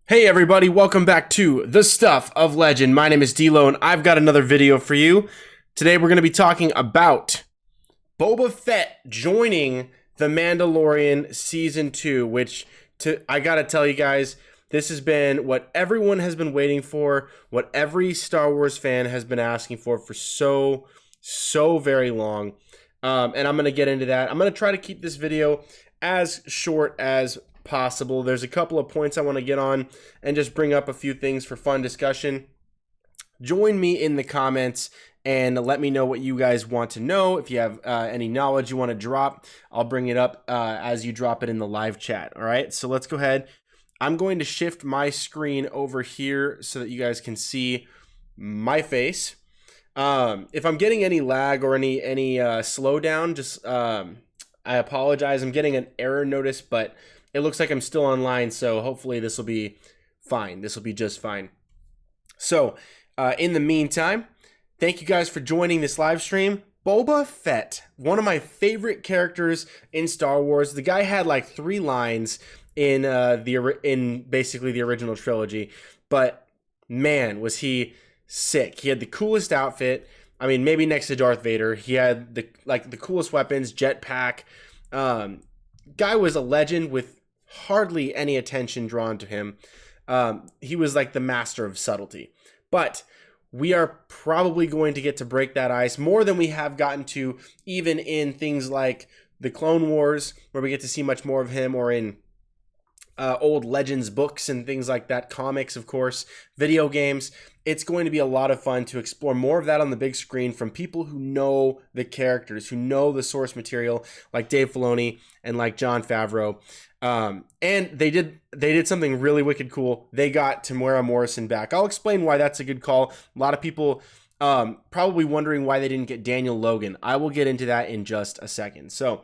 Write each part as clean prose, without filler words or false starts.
Hey everybody, welcome back to The Stuff of Legend. My name is D-Lo and I've got another video for you. Today we're going to be talking about Boba Fett joining The Mandalorian Season 2, which I gotta tell you guys, this has been what everyone has been waiting for, what every Star Wars fan has been asking for so very long. And I'm going to get into that. I'm going to try to keep this video as short as possible. There's a couple of points I want to get on and just bring up a few things for fun discussion. Join me in the comments and let me know what you guys want to know. If you have any knowledge you want to drop, I'll bring it up as you drop it in the live chat. All right, so let's go ahead. I'm going to shift my screen over here so that you guys can see my face. If I'm getting any lag or any slowdown, just I apologize. I'm getting an error notice, but it looks like I'm still online, so hopefully this will be fine. This will be just fine. So, in the meantime, thank you guys for joining this live stream. Boba Fett, one of my favorite characters in Star Wars. The guy had like 3 lines in basically the original trilogy, but man, was he sick. He had the coolest outfit. I mean, maybe next to Darth Vader. He had the coolest weapons, jetpack. Guy was a legend with hardly any attention drawn to him. He was like the master of subtlety. But we are probably going to get to break that ice more than we have gotten to even in things like the Clone Wars, where we get to see much more of him, or in old Legends books and things like that, comics, of course, video games. It's going to be a lot of fun to explore more of that on the big screen from people who know the characters, who know the source material, like Dave Filoni and like Jon Favreau. And they did something really wicked cool. They got TEMUERA Morrison back. I'll explain why that's a good call. A lot of people probably wondering why they didn't get Daniel Logan. I will get into that in just a second. So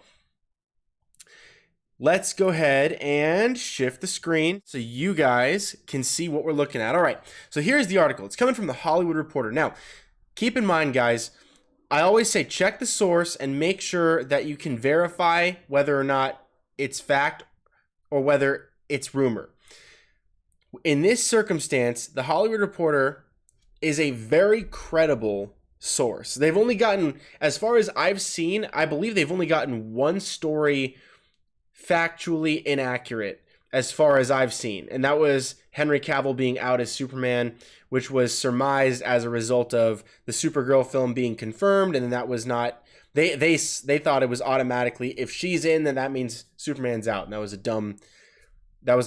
let's go ahead and shift the screen so you guys can see what we're looking at. All right, so here's the article. It's coming from The Hollywood Reporter. Now, keep in mind, guys, I always say check the source and make sure that you can verify whether or not it's fact or whether it's rumor. In this circumstance, The Hollywood Reporter is a very credible source. They've only gotten, as far as I've seen, I believe they've only gotten one story factually inaccurate as far as I've seen, and that was Henry Cavill being out as Superman, which was surmised as a result of the Supergirl film being confirmed, and then that was not, they thought it was automatically, if she's in, then that means Superman's out, and that was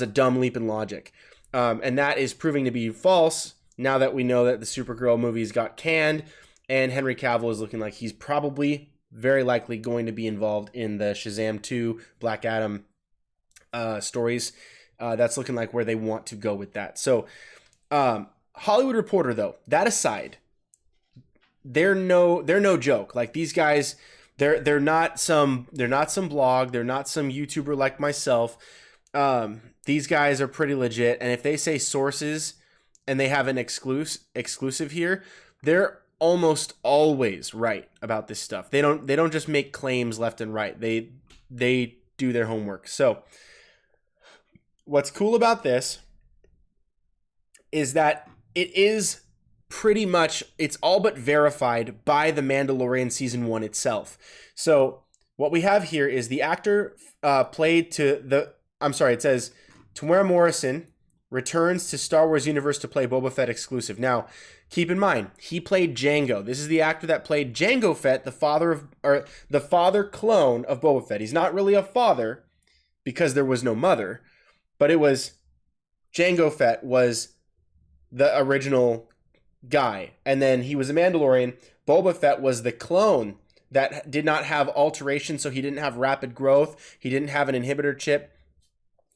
a dumb leap in logic, and that is proving to be false now that we know that the Supergirl movies got canned, and Henry Cavill is looking like he's probably very likely going to be involved in the Shazam 2 Black Adam stories. That's looking like where they want to go with that. So Hollywood Reporter, though, that aside, they're no joke. Like, these guys, they're not some blog, they're not some YouTuber like myself. These guys are pretty legit, and if they say sources and they have an exclusive here, they're almost always right about this stuff. They don't just make claims left and right. They do their homework. So what's cool about this is that it is pretty much, it's all but verified by The Mandalorian Season 1 itself. So what we have here is the actor it says TEMUERA Morrison returns to Star Wars universe to play Boba Fett exclusive. Now, keep in mind, he played Jango. This is the actor that played Jango Fett, the father clone of Boba Fett. He's not really a father because there was no mother, but it was Jango Fett was the original guy, and then he was a Mandalorian. Boba Fett was the clone that did not have alteration, so he didn't have rapid growth. He didn't have an inhibitor chip.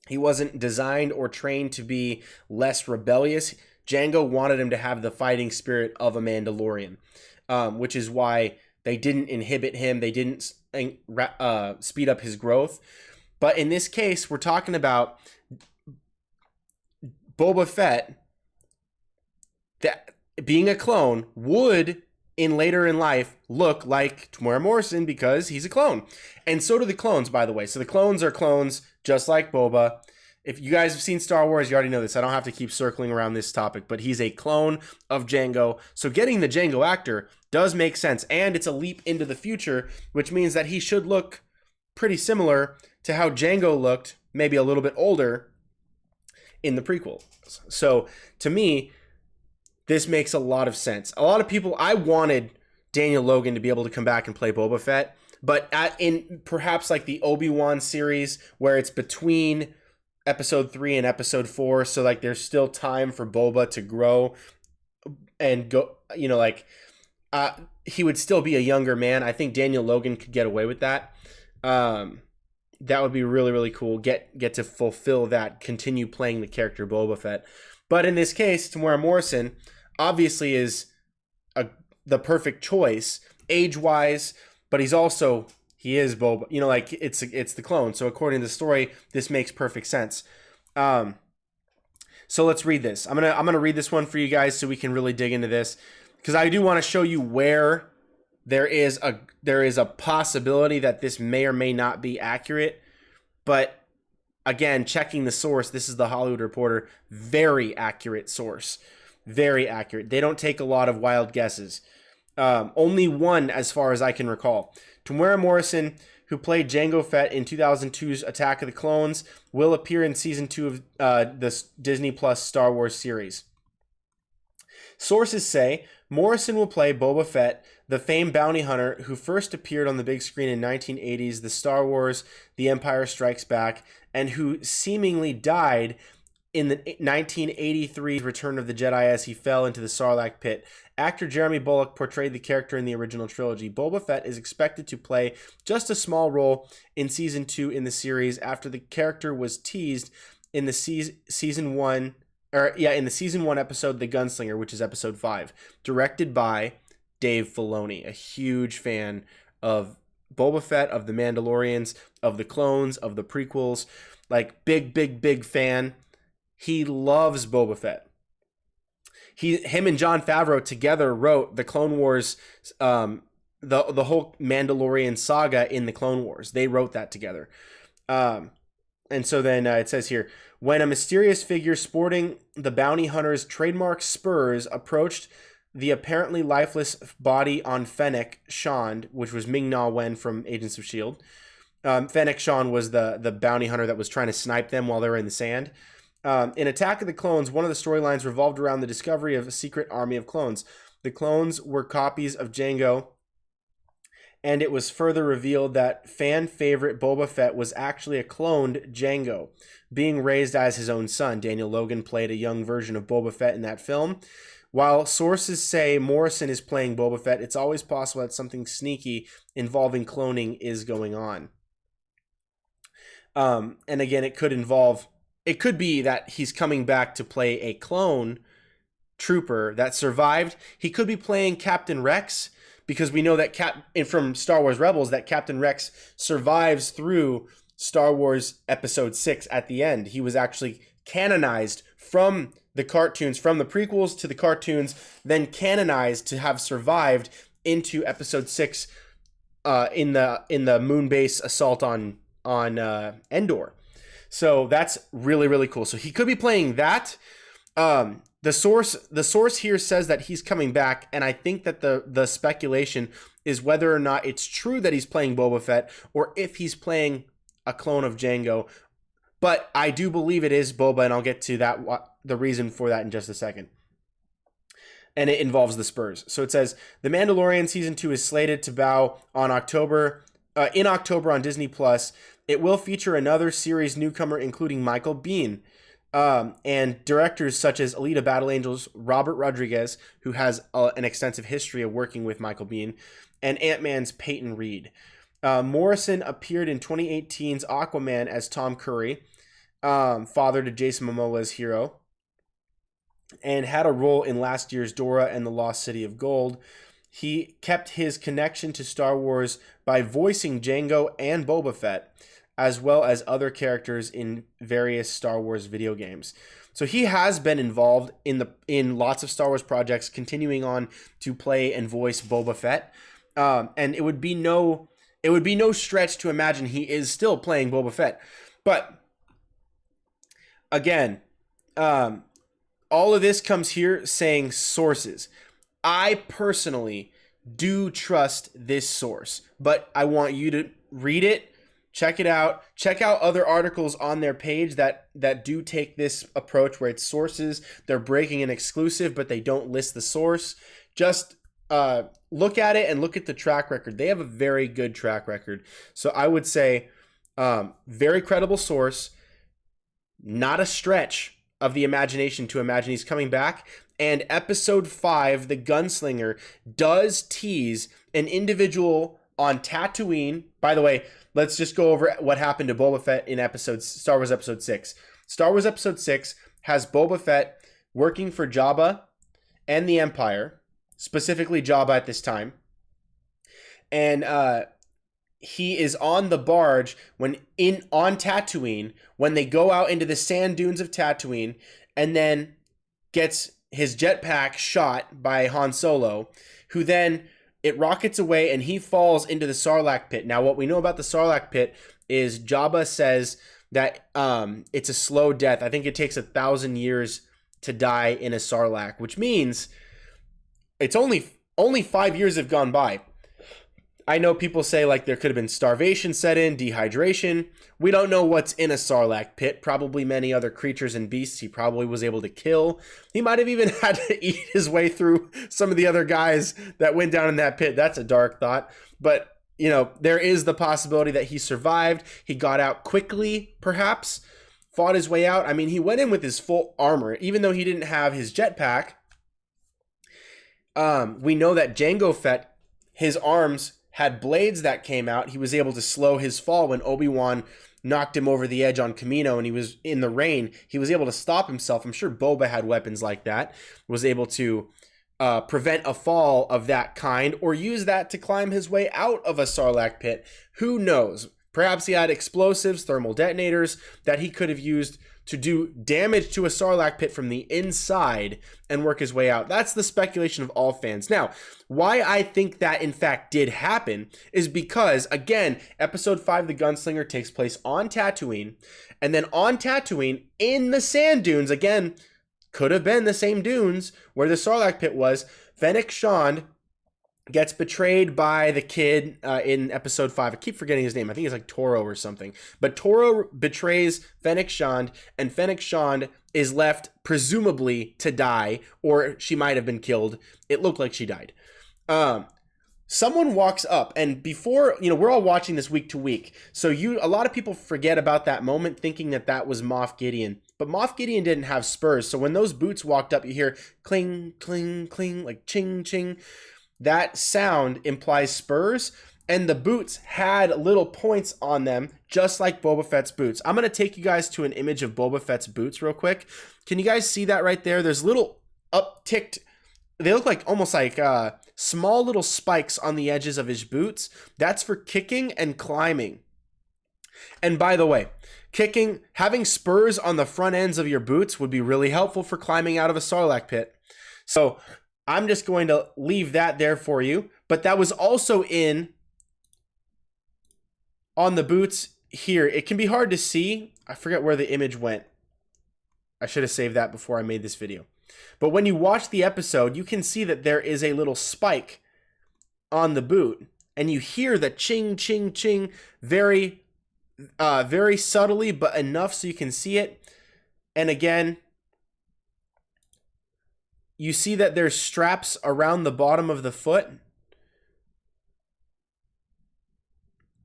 He wasn't designed or trained to be less rebellious. Jango wanted him to have the fighting spirit of a Mandalorian, which is why they didn't inhibit him. They didn't speed up his growth. But in this case, we're talking about Boba Fett that being a clone would, in later in life, look like TEMUERA Morrison because he's a clone. And so do the clones, by the way. So the clones are clones just like Boba. if you guys have seen Star Wars, you already know this. I don't have to keep circling around this topic, but he's a clone of Jango. So getting the Jango actor does make sense, and it's a leap into the future, which means that he should look pretty similar to how Jango looked, maybe a little bit older in the prequel. So to me, this makes a lot of sense. A lot of people, I wanted Daniel Logan to be able to come back and play Boba Fett, but in perhaps like the Obi-Wan series where it's between episode 3 and episode 4, so like there's still time for Boba to grow and go, you know, like he would still be a younger man. I think Daniel Logan could get away with that. That would be really, really cool. Get to fulfill that, continue playing the character Boba Fett. But in this case, Temuera Morrison obviously is the perfect choice age-wise, but he is Boba. You know, like it's the clone. So according to the story, this makes perfect sense. So let's read this. I'm gonna read this one for you guys so we can really dig into this, because I do want to show you where there is a possibility that this may or may not be accurate. But again, checking the source, this is the Hollywood Reporter, very accurate source, very accurate. They don't take a lot of wild guesses. Only one, as far as I can recall. Temuera Morrison, who played Jango Fett in 2002's Attack of the Clones, will appear in season 2 of the Disney Plus Star Wars series. Sources say Morrison will play Boba Fett, the famed bounty hunter who first appeared on the big screen in 1980's The Star Wars, The Empire Strikes Back, and who seemingly died in the 1983 Return of the Jedi as he fell into the Sarlacc pit. Actor Jeremy Bulloch portrayed the character in the original trilogy. Boba Fett is expected to play just a small role in season 2 in the series after the character was teased in the season 1 episode The Gunslinger, which is episode 5, directed by Dave Filoni, a huge fan of Boba Fett, of the Mandalorians, of the clones, of the prequels, like big fan. He loves Boba Fett. Him and Jon Favreau together wrote the Clone Wars, the whole Mandalorian saga in the Clone Wars. They wrote that together. And so then it says here, when a mysterious figure sporting the bounty hunter's trademark spurs approached the apparently lifeless body on Fennec Shand, which was Ming-Na Wen from Agents of S.H.I.E.L.D. Fennec Shand was the bounty hunter that was trying to snipe them while they were in the sand. In Attack of the Clones, one of the storylines revolved around the discovery of a secret army of clones. The clones were copies of Jango, and it was further revealed that fan favorite Boba Fett was actually a cloned Jango, being raised as his own son. Daniel Logan played a young version of Boba Fett in that film. While sources say Morrison is playing Boba Fett, it's always possible that something sneaky involving cloning is going on. And again, it could be that he's coming back to play a clone trooper that survived. He could be playing Captain Rex, because we know that from Star Wars Rebels that Captain Rex survives through Star Wars Episode 6 at the end. He was actually canonized from the cartoons, from the prequels to the cartoons, then canonized to have survived into Episode 6 in the moon base assault on Endor. So that's really, really cool. So he could be playing that. The source here says that he's coming back, and I think that the speculation is whether or not it's true that he's playing Boba Fett or if he's playing a clone of Jango. But I do believe it is Boba, and I'll get to the reason for that in just a second. And it involves the Spurs. So it says, The Mandalorian Season 2 is slated to bow in October on Disney+. It will feature another series newcomer, including Michael Biehn, and directors such as Alita Battle Angel's Robert Rodriguez, who has an extensive history of working with Michael Biehn, and Ant-Man's Peyton Reed. Morrison appeared in 2018's Aquaman as Tom Curry, father to Jason Momoa's hero, and had a role in last year's Dora and the Lost City of Gold. He kept his connection to Star Wars by voicing Jango and Boba Fett, as well as other characters in various Star Wars video games. So he has been involved in lots of Star Wars projects, continuing on to play and voice Boba Fett. And it would be no stretch to imagine he is still playing Boba Fett. But Again, all of this comes here saying sources. I personally do trust this source, but I want you to read it, check it out, check out other articles on their page that do take this approach where it's sources. They're breaking an exclusive, but they don't list the source. Just look at it and look at the track record. They have a very good track record. So I would say very credible source, not a stretch of the imagination to imagine he's coming back. And episode 5, the gunslinger, does tease an individual on Tatooine. By the way, let's just go over what happened to Boba Fett in Star Wars Episode 6. Star Wars Episode 6 has Boba Fett working for Jabba and the Empire, specifically Jabba at this time. And he is on the barge on Tatooine when they go out into the sand dunes of Tatooine, and then gets his jetpack shot by Han Solo, who then it rockets away and he falls into the Sarlacc pit. Now, what we know about the Sarlacc pit is Jabba says that it's a slow death. I think it takes 1,000 years to die in a Sarlacc, which means it's only 5 years have gone by. I know people say like there could have been starvation set in, dehydration. We don't know what's in a Sarlacc pit. Probably many other creatures and beasts he probably was able to kill. He might have even had to eat his way through some of the other guys that went down in that pit. That's a dark thought. But, you know, there is the possibility that he survived. He got out quickly, perhaps, fought his way out. I mean, he went in with his full armor, even though he didn't have his jetpack. We know that Jango Fett, his arms had blades that came out. He was able to slow his fall when Obi-Wan knocked him over the edge on Kamino and he was in the rain. He was able to stop himself. I'm sure Boba had weapons like that, was able to prevent a fall of that kind or use that to climb his way out of a Sarlacc pit. Who knows? Perhaps he had explosives, thermal detonators that he could have used to do damage to a Sarlacc pit from the inside and work his way out. That's the speculation of all fans. Now, why I think that in fact did happen is because, again, Episode 5, The Gunslinger, takes place on Tatooine. And then on Tatooine, in the sand dunes, again, could have been the same dunes where the Sarlacc pit was, Fennec Shand gets betrayed by the kid in Episode 5. I keep forgetting his name. I think it's like Toro or something. But Toro betrays Fennec Shand, and Fennec Shand is left presumably to die, or she might have been killed. It looked like she died. Someone walks up, and before, you know, we're all watching this week to week. So a lot of people forget about that moment thinking that that was Moff Gideon. But Moff Gideon didn't have spurs. So when those boots walked up, you hear cling, cling, cling, like ching, ching. That sound implies spurs, and the boots had little points on them, just like Boba Fett's boots. I'm going to take you guys to an image of Boba Fett's boots real quick. Can you guys see that right there? There's little upticked, they look like almost like small little spikes on the edges of his boots. That's for kicking and climbing. And by the way, having spurs on the front ends of your boots would be really helpful for climbing out of a Sarlacc pit. So I'm just going to leave that there for you. But that was also on the boots here. It can be hard to see. I forget where the image went. I should have saved that before I made this video. But when you watch the episode, you can see that there is a little spike on the boot. And you hear the ching, ching, ching very, very subtly, but enough so you can see it. And again, you see that there's straps around the bottom of the foot.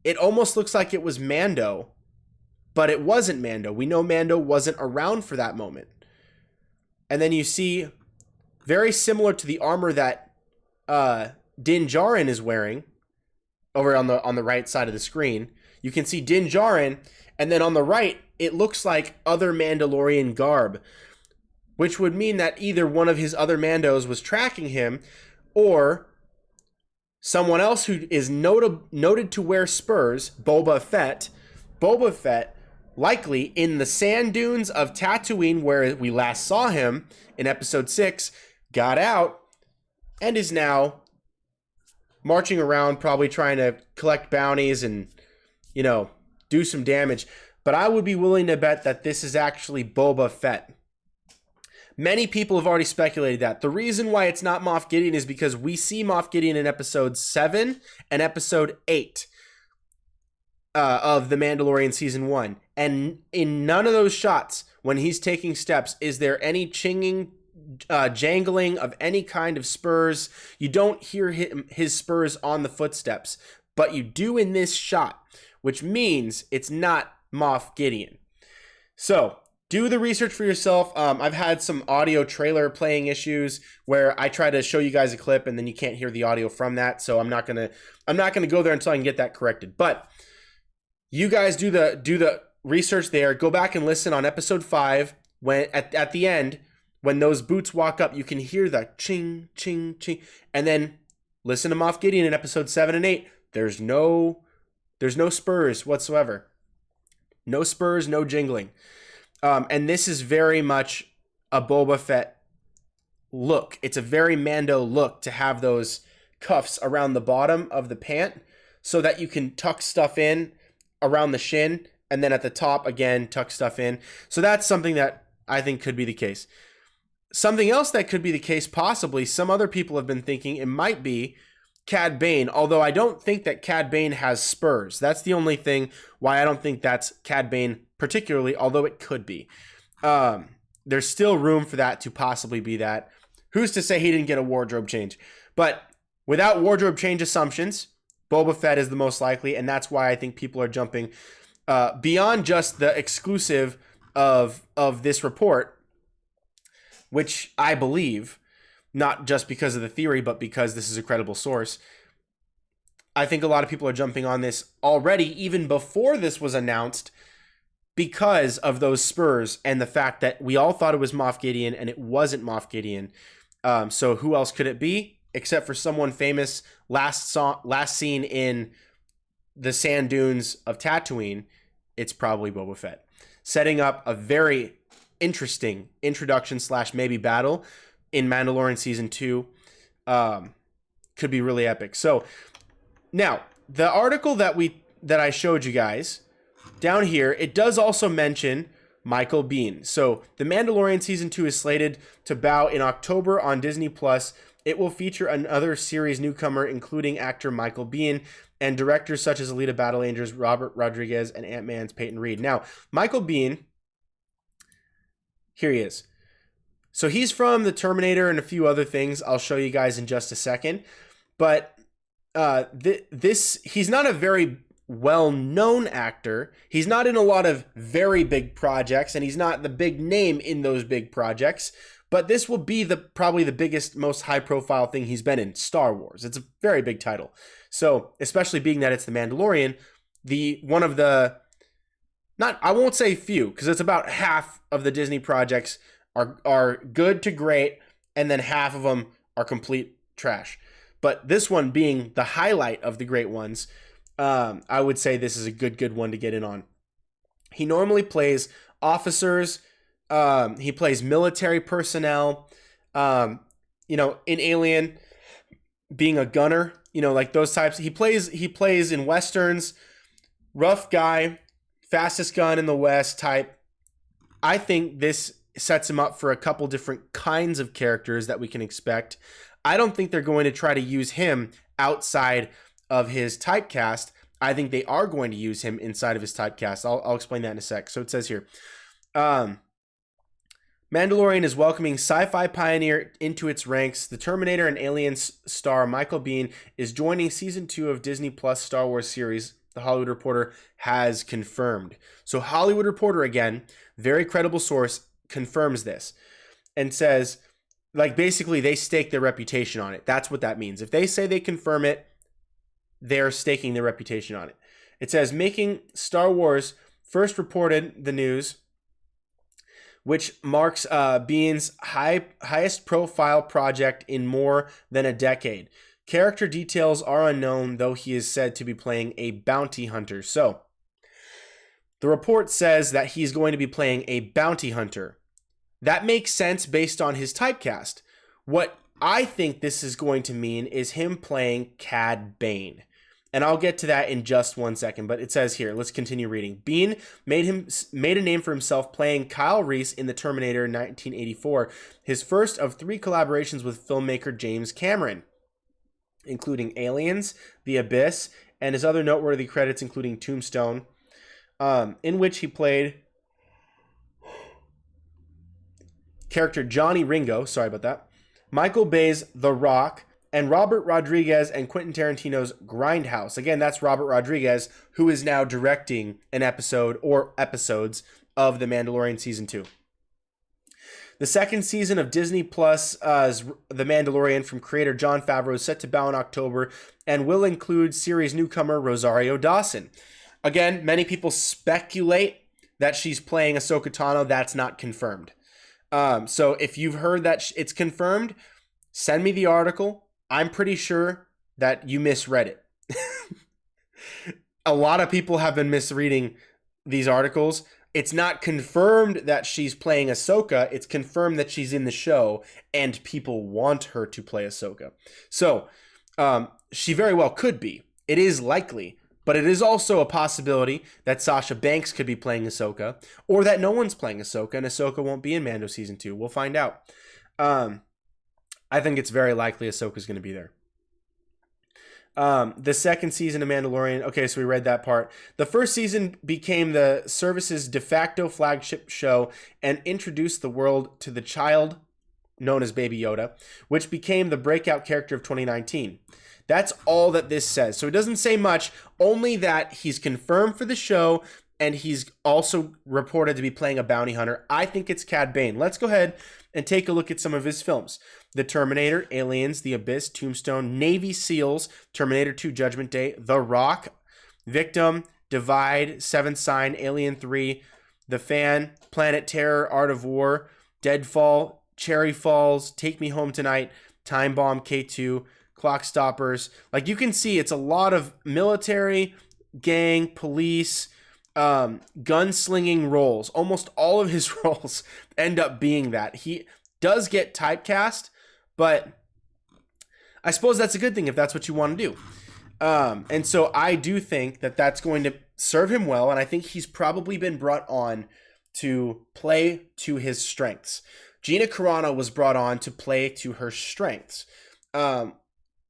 It almost looks like it was Mando, but it wasn't Mando. We know Mando wasn't around for that moment. And then you see, very similar to the armor that Din Djarin is wearing, over on the right side of the screen, you can see Din Djarin, and then on the right, it looks like other Mandalorian garb, which would mean that either one of his other Mandos was tracking him, or someone else who is noted to wear spurs, Boba Fett. Boba Fett, likely in the sand dunes of Tatooine, where we last saw him in Episode 6, got out and is now marching around, probably trying to collect bounties and, you know, do some damage. but I would be willing to bet that this is actually Boba Fett. Many people have already speculated that. The reason why it's not Moff Gideon is because we see Moff Gideon in episode 7 and episode 8 of The Mandalorian season 1. And in none of those shots, when he's taking steps, is there any jangling of any kind of spurs. You don't hear his spurs on the footsteps, but you do in this shot, which means it's not Moff Gideon. So do the research for yourself. I've had some audio trailer playing issues where I try to show you guys a clip and then you can't hear the audio from that. So I'm not gonna go there until I can get that corrected. But you guys do the research there. Go back and listen on episode 5 when at the end when those boots walk up, you can hear the ching ching ching, and then listen to Moff Gideon in episode 7 and 8. There's no spurs whatsoever. No spurs, no jingling. And this is very much a Boba Fett look. It's a very Mando look to have those cuffs around the bottom of the pant so that you can tuck stuff in around the shin, and then at the top, again, tuck stuff in. So that's something that I think could be the case. Something else that could be the case, possibly, some other people have been thinking it might be CAD Bane, although I don't think that CAD Bane has spurs. That's the only thing why I don't think that's CAD Bane particularly, although it could be. There's still room for that to possibly be that. Who's to say he didn't get a wardrobe change? But without wardrobe change assumptions, Boba Fett is the most likely, and that's why I think people are jumping beyond just the exclusive of this report, which I believe, not just because of the theory, but because this is a credible source. I think a lot of people are jumping on this already, even before this was announced, because of those spurs and the fact that we all thought it was Moff Gideon and it wasn't Moff Gideon. So who else could it be except for someone famous last seen in the sand dunes of Tatooine? It's probably Boba Fett, setting up a very interesting introduction / maybe battle in Mandalorian season 2. Could be really epic. So now the article that I showed you guys down here, it does also mention Michael Biehn. So The Mandalorian season 2 is slated to bow in October on Disney Plus. It will feature another series newcomer, including actor Michael Biehn and directors such as Alita Battle Angels, Robert Rodriguez, and Ant-Man's Peyton Reed. Now, Michael Biehn, here he is. So he's from the Terminator and a few other things I'll show you guys in just a second. But he's not a very well-known actor. He's not in a lot of very big projects, and he's not the big name in those big projects. But this will be probably the biggest, most high-profile thing he's been in, Star Wars. It's a very big title. So, especially being that it's The Mandalorian, one of the, I won't say few, because it's about half of the Disney projects are good to great, and then half of them are complete trash. But this one being the highlight of the great ones, I would say this is a good one to get in on. He normally plays officers. He plays military personnel. In Alien, being a gunner. Like those types. He plays in westerns. Rough guy, fastest gun in the West type. I think this sets him up for a couple different kinds of characters that we can expect. I don't think they're going to try to use him outside of his typecast. I think they are going to use him inside of his typecast. I'll explain that in a sec. So it says here, Mandalorian is welcoming sci-fi pioneer into its ranks. The Terminator and Aliens star Michael Biehn is joining season 2 of Disney Plus Star Wars series, The Hollywood Reporter has confirmed. So Hollywood Reporter, again, very credible source, confirms this and says, like, basically they stake their reputation on it. That's what that means. If they say they confirm it, they're staking their reputation on it. It says, making Star Wars first reported the news, which marks Bihn's highest profile project in more than a decade. Character details are unknown, though he is said to be playing a bounty hunter. So, the report says that he's going to be playing a bounty hunter. That makes sense based on his typecast. What I think this is going to mean is him playing CAD Bane. And I'll get to that in just one second, but it says here, let's continue reading. Bean made a name for himself playing Kyle Reese in The Terminator in 1984, his first of 3 collaborations with filmmaker James Cameron, including Aliens, The Abyss, and his other noteworthy credits including Tombstone, in which he played character Johnny Ringo, sorry about that, Michael Bay's The Rock, and Robert Rodriguez and Quentin Tarantino's Grindhouse. Again, that's Robert Rodriguez, who is now directing an episode or episodes of The Mandalorian Season 2. The second season of Disney Plus' The Mandalorian from creator Jon Favreau is set to bow in October and will include series newcomer Rosario Dawson. Again, many people speculate that she's playing Ahsoka Tano. That's not confirmed. So if you've heard that it's confirmed, send me the article. I'm pretty sure that you misread it. A lot of people have been misreading these articles. It's not confirmed that she's playing Ahsoka. It's confirmed that she's in the show and people want her to play Ahsoka. So she very well could be. It is likely. But it is also a possibility that Sasha Banks could be playing Ahsoka, or that no one's playing Ahsoka, and Ahsoka won't be in Mando Season 2. We'll find out. I think it's very likely Ahsoka's going to be there. The second season of Mandalorian, okay, so we read that part. The first season became the service's de facto flagship show and introduced the world to the child known as Baby Yoda, which became the breakout character of 2019. That's all that this says. So it doesn't say much, only that he's confirmed for the show and he's also reported to be playing a bounty hunter. I think it's CAD Bane. Let's go ahead and take a look at some of his films. The Terminator, Aliens, The Abyss, Tombstone, Navy SEALs, Terminator 2 Judgment Day, The Rock, Victim, Divide, Seventh Sign, Alien 3, The Fan, Planet Terror, Art of War, Deadfall, Cherry Falls, Take Me Home Tonight, Time Bomb, K2, Clock Stoppers. Like you can see, it's a lot of military, gang, police, gunslinging roles. Almost all of his roles end up being that. He does get typecast, but I suppose that's a good thing if that's what you want to do. And so I do think that that's going to serve him well, and I think he's probably been brought on to play to his strengths. Gina Carano was brought on to play to her strengths.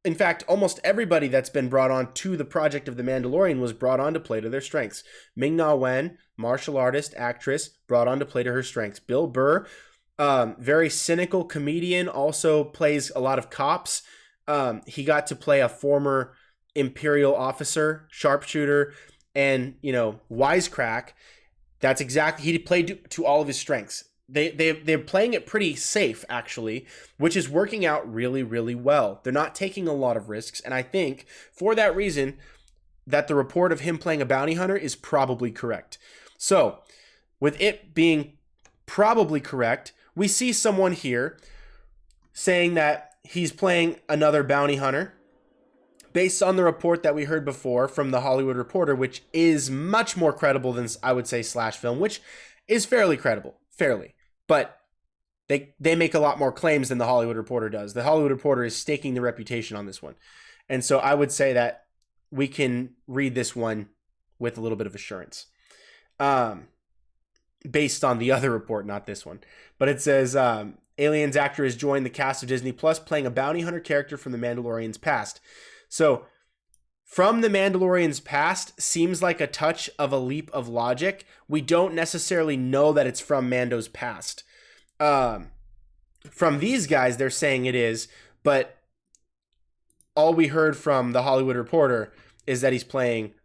In fact, almost everybody that's been brought on to the project of The Mandalorian was brought on to play to their strengths. Ming-Na Wen, martial artist, actress, brought on to play to her strengths. Bill Burr, very cynical comedian, also plays a lot of cops. He got to play a former Imperial officer, sharpshooter, and, wisecrack. That's exactly, he played to all of his strengths. They're playing it pretty safe, actually, which is working out really, really well. They're not taking a lot of risks, and I think for that reason that the report of him playing a bounty hunter is probably correct. So, with it being probably correct, we see someone here saying that he's playing another bounty hunter based on the report that we heard before from The Hollywood Reporter, which is much more credible than, I would say, Slash Film, which is fairly credible. Fairly. But they make a lot more claims than The Hollywood Reporter does. The Hollywood Reporter is staking the reputation on this one. And so I would say that we can read this one with a little bit of assurance. Based on the other report, not this one. But it says, Aliens actor has joined the cast of Disney Plus playing a bounty hunter character from The Mandalorian's past. So, from The Mandalorian's past seems like a touch of a leap of logic. We don't necessarily know that it's from Mando's past. From these guys, they're saying it is, but all we heard from The Hollywood Reporter is that he's playing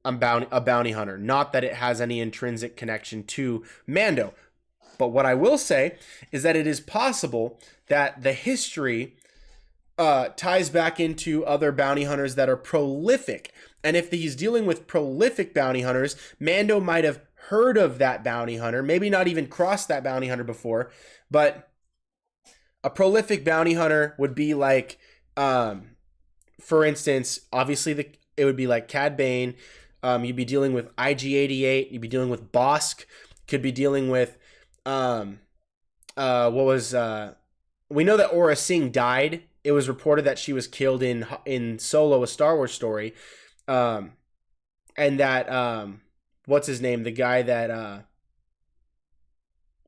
a bounty hunter, not that it has any intrinsic connection to Mando. But what I will say is that it is possible that the history ties back into other bounty hunters that are prolific. And if he's dealing with prolific bounty hunters, Mando might have heard of that bounty hunter, maybe not even crossed that bounty hunter before, but a prolific bounty hunter would be like, for instance, obviously it would be like CAD Bane. You'd be dealing with IG-88. You'd be dealing with Bosk. Could be dealing with, we know that Aura Singh died. It was reported that she was killed in Solo, a Star Wars story. Um, and that what's his name? The guy that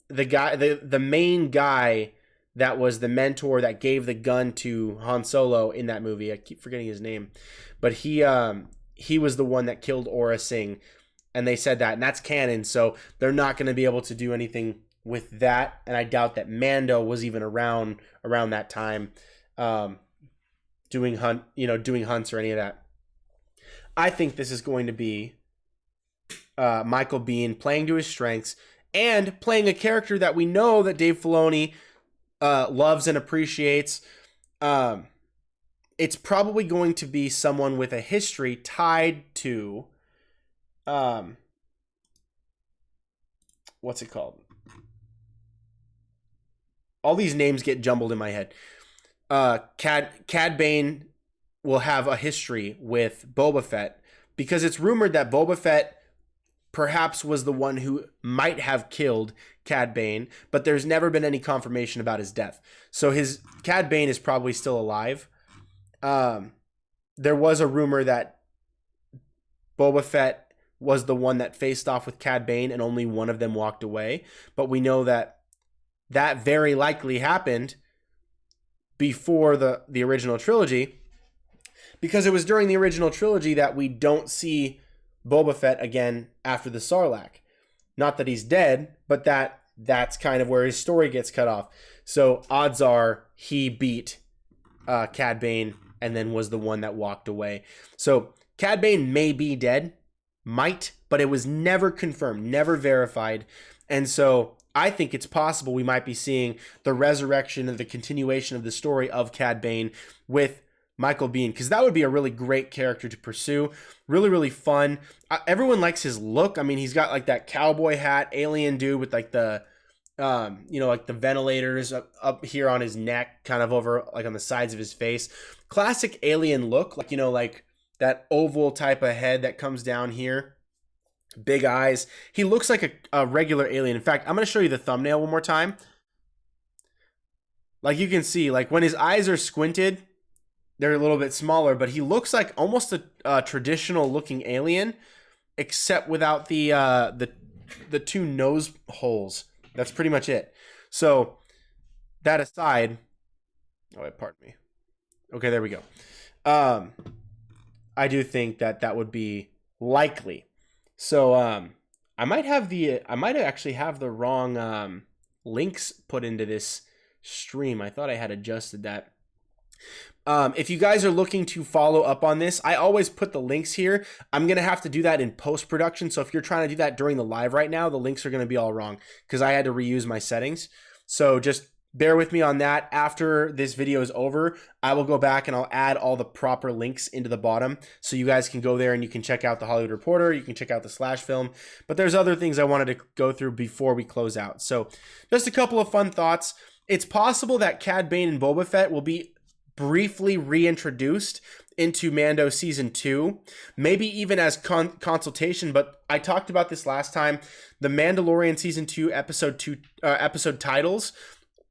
the main guy that was the mentor that gave the gun to Han Solo in that movie. I keep forgetting his name, but he was the one that killed Aura Singh, and they said that, and that's canon. So they're not going to be able to do anything with that, and I doubt that Mando was even around that time, doing hunts or any of that. I think this is going to be Michael Biehn playing to his strengths and playing a character that we know that Dave Filoni loves and appreciates. It's probably going to be someone with a history tied to what's it called? All these names get jumbled in my head. Cad Bane will have a history with Boba Fett because it's rumored that Boba Fett perhaps was the one who might have killed Cad Bane, but there's never been any confirmation about his death. So his Cad Bane is probably still alive. There was a rumor that Boba Fett was the one that faced off with Cad Bane and only one of them walked away, but we know that very likely happened before the original trilogy, because it was during the original trilogy that we don't see Boba Fett again after the Sarlacc. Not that he's dead, but that's kind of where his story gets cut off. So odds are he beat Cad Bane and then was the one that walked away. So Cad Bane may be dead, but it was never confirmed, never verified. And so I think it's possible we might be seeing the resurrection and the continuation of the story of Cad Bane with Michael Biehn, because that would be a really great character to pursue. Really, really fun. Everyone likes his look. I mean, he's got like that cowboy hat, alien dude with like the, like the ventilators up here on his neck, kind of over like on the sides of his face. Classic alien look, like, like that oval type of head that comes down here. Big eyes. He looks like a regular alien. In fact, I'm going to show you the thumbnail one more time. Like you can see, like when his eyes are squinted, they're a little bit smaller, but he looks like almost a traditional looking alien, except without the two nose holes. That's pretty much it. So that aside, oh wait, pardon me. Okay, there we go. I do think that would be likely. So I might actually have the wrong links put into this stream. I thought I had adjusted that. If you guys are looking to follow up on this, I always put the links here. I'm going to have to do that in post-production. So if you're trying to do that during the live right now, the links are going to be all wrong because I had to reuse my settings. So just bear with me on that. After this video is over, I will go back and I'll add all the proper links into the bottom so you guys can go there and you can check out the Hollywood Reporter. You can check out the Slash Film. But there's other things I wanted to go through before we close out. So just a couple of fun thoughts. It's possible that Cad Bane and Boba Fett will be briefly reintroduced into Mando Season 2, maybe even as consultation, but I talked about this last time. The Mandalorian Season 2 episode titles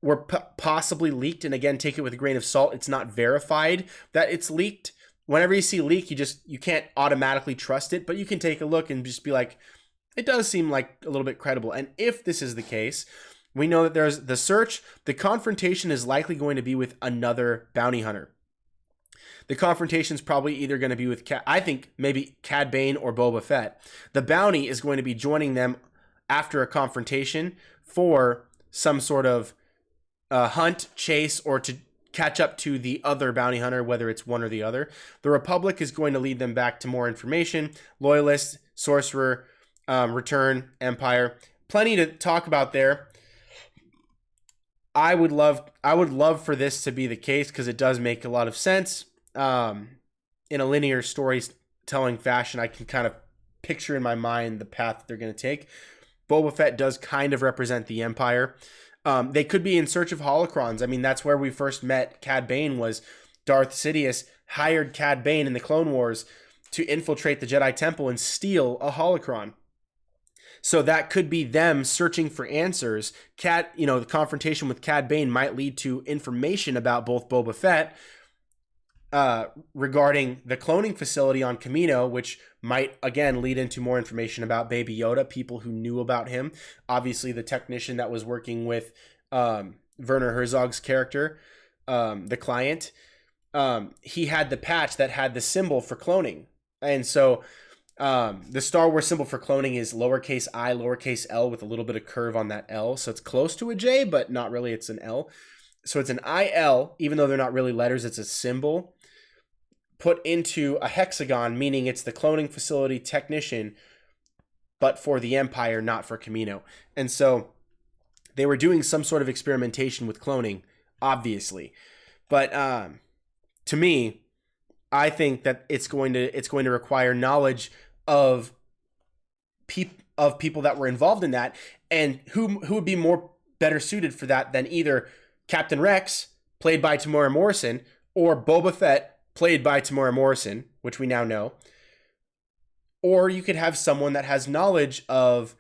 were possibly leaked, and again, take it with a grain of salt. It's not verified that it's leaked. Whenever you see leak, you can't automatically trust it, but you can take a look and just be like, it does seem like a little bit credible. And if this is the case, we know that there's the search. The confrontation is likely going to be with another bounty hunter. The confrontation is probably either going to be with, I think, maybe Cad Bane or Boba Fett. The bounty is going to be joining them after a confrontation for some sort of hunt, chase, or to catch up to the other bounty hunter, whether it's one or the other. The Republic is going to lead them back to more information. Loyalist, Sorcerer, Return, Empire. Plenty to talk about there. I would love for this to be the case because it does make a lot of sense. In a linear storytelling fashion, I can kind of picture in my mind the path that they're going to take. Boba Fett does kind of represent the Empire. They could be in search of holocrons. I mean, that's where we first met Cad Bane. Was Darth Sidious hired Cad Bane in the Clone Wars to infiltrate the Jedi Temple and steal a holocron. So that could be them searching for answers. The confrontation with Cad Bane might lead to information about both Boba Fett regarding the cloning facility on Kamino, which might again lead into more information about Baby Yoda, people who knew about him. Obviously, the technician that was working with Werner Herzog's character, the client, he had the patch that had the symbol for cloning. And so the Star Wars symbol for cloning is lowercase I, lowercase L with a little bit of curve on that L. So it's close to a J, but not really. It's an L. So it's an IL, even though they're not really letters, it's a symbol put into a hexagon, meaning it's the cloning facility technician, but for the Empire, not for Kamino. And so they were doing some sort of experimentation with cloning, obviously. But to me, I think that it's going to require knowledge of people that were involved in that, and who would be more better suited for that than either Captain Rex, played by Temuera Morrison, or Boba Fett, played by Temuera Morrison, which we now know. Or you could have someone that has knowledge of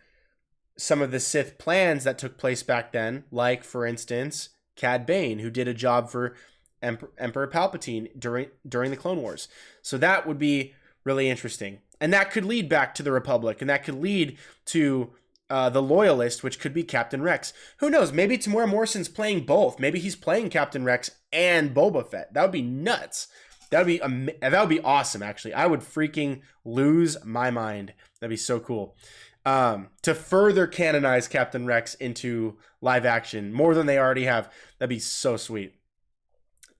some of the Sith plans that took place back then, like, for instance, CAD Bane, who did a job for Emperor Palpatine during the Clone Wars. So that would be really interesting. And that could lead back to the Republic, and that could lead to the Loyalist, which could be Captain Rex. Who knows? Maybe Temuera Morrison's playing both. Maybe he's playing Captain Rex and Boba Fett. That would be nuts. That would be awesome, actually. I would freaking lose my mind. That'd be so cool. To further canonize Captain Rex into live action more than they already have. That'd be so sweet.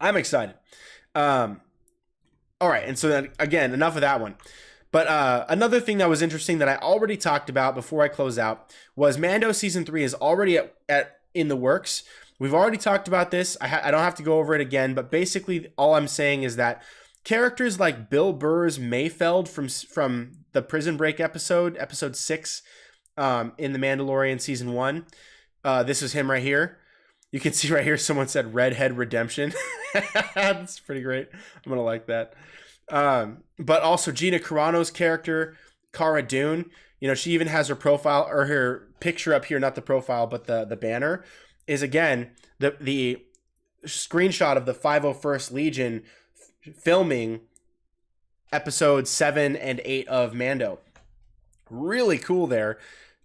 I'm excited. All right, and so then, again, enough of that one. But another thing that was interesting that I already talked about before I close out was Mando Season 3 is already in the works. We've already talked about this. I don't have to go over it again, but basically all I'm saying is that characters like Bill Burr's Mayfeld from the Prison Break episode 6 in The Mandalorian Season 1, this is him right here. You can see right here someone said Redhead Redemption. That's pretty great. I'm going to like that. But also Gina Carano's character, Cara Dune, she even has her profile or her picture up here, not the profile, but the banner is again the screenshot of the 501st Legion filming episodes 7 and 8 of Mando. Really cool there.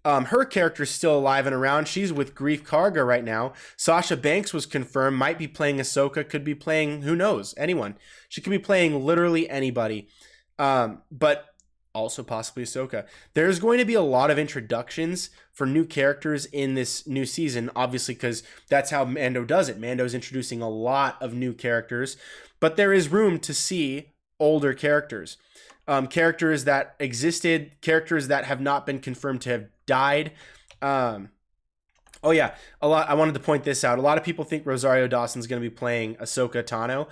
Her character's still alive and around. She's with Greef Karga right now. Sasha Banks was confirmed, might be playing Ahsoka, could be playing, who knows, anyone. She could be playing literally anybody, but also possibly Ahsoka. There's going to be a lot of introductions for new characters in this new season, obviously, because that's how Mando does it. Mando's introducing a lot of new characters, but there is room to see older characters. Characters that existed, characters that have not been confirmed to have died. I wanted to point this out. A lot of people think Rosario Dawson's going to be playing Ahsoka Tano.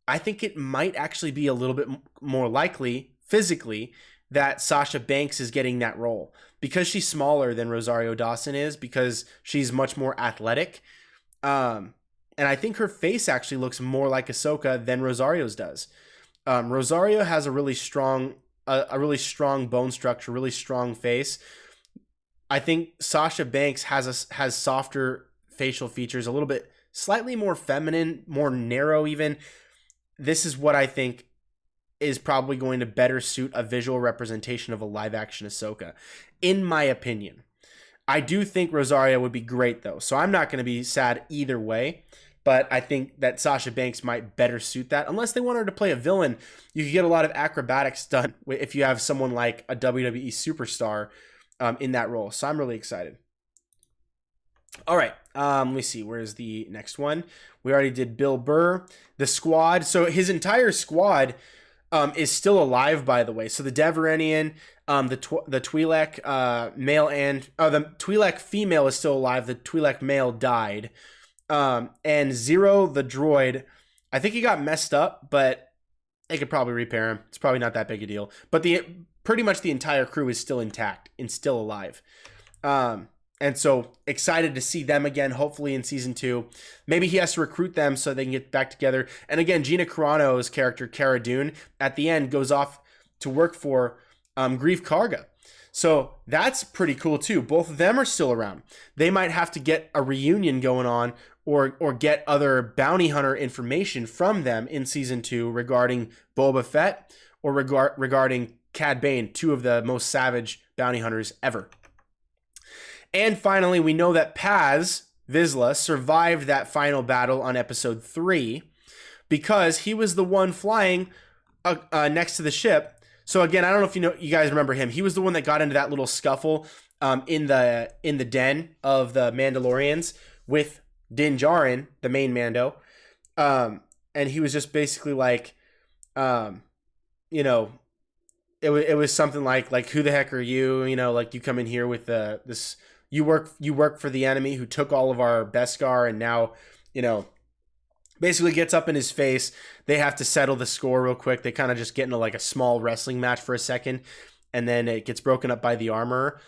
I think it might actually be a little bit more likely, physically, that Sasha Banks is getting that role. Because she's smaller than Rosario Dawson is, because she's much more athletic. And I think her face actually looks more like Ahsoka than Rosario's does. Rosario has a really strong bone structure, really strong face. I think Sasha Banks has softer facial features, a little bit slightly more feminine, more narrow even. This is what I think is probably going to better suit a visual representation of a live action Ahsoka, in my opinion. I do think Rosario would be great though, so I'm not going to be sad either way. But I think that Sasha Banks might better suit that. Unless they want her to play a villain, you could get a lot of acrobatics done if you have someone like a WWE superstar in that role. So I'm really excited. All right, let me see. Where's the next one? We already did Bill Burr. The squad. So his entire squad is still alive, by the way. So the Deveranian, the Twi'lek male and... the Twi'lek female is still alive. The Twi'lek male died. And Zero, the droid, I think he got messed up, but they could probably repair him. It's probably not that big a deal. But pretty much the entire crew is still intact and still alive. And so excited to see them again, hopefully in season 2. Maybe he has to recruit them so they can get back together. And again, Gina Carano's character, Cara Dune, at the end goes off to work for Greef Karga. So that's pretty cool too. Both of them are still around. They might have to get a reunion going on, or get other bounty hunter information from them in season 2 regarding Boba Fett or regarding CAD Bane, 2 of the most savage bounty hunters ever. And finally, we know that Paz Vizsla survived that final battle on episode 3 because he was the one flying next to the ship. So again, I don't know if you guys remember him. He was the one that got into that little scuffle in the den of the Mandalorians with Din Djarin, the main Mando. And he was just basically like, you know, it was something like who the heck are you? You know, like, you come in here with this. You work for the enemy who took all of our Beskar, and now, you know, basically gets up in his face. They have to settle the score real quick. They kind of just get into like a small wrestling match for a second, and then it gets broken up by the armorer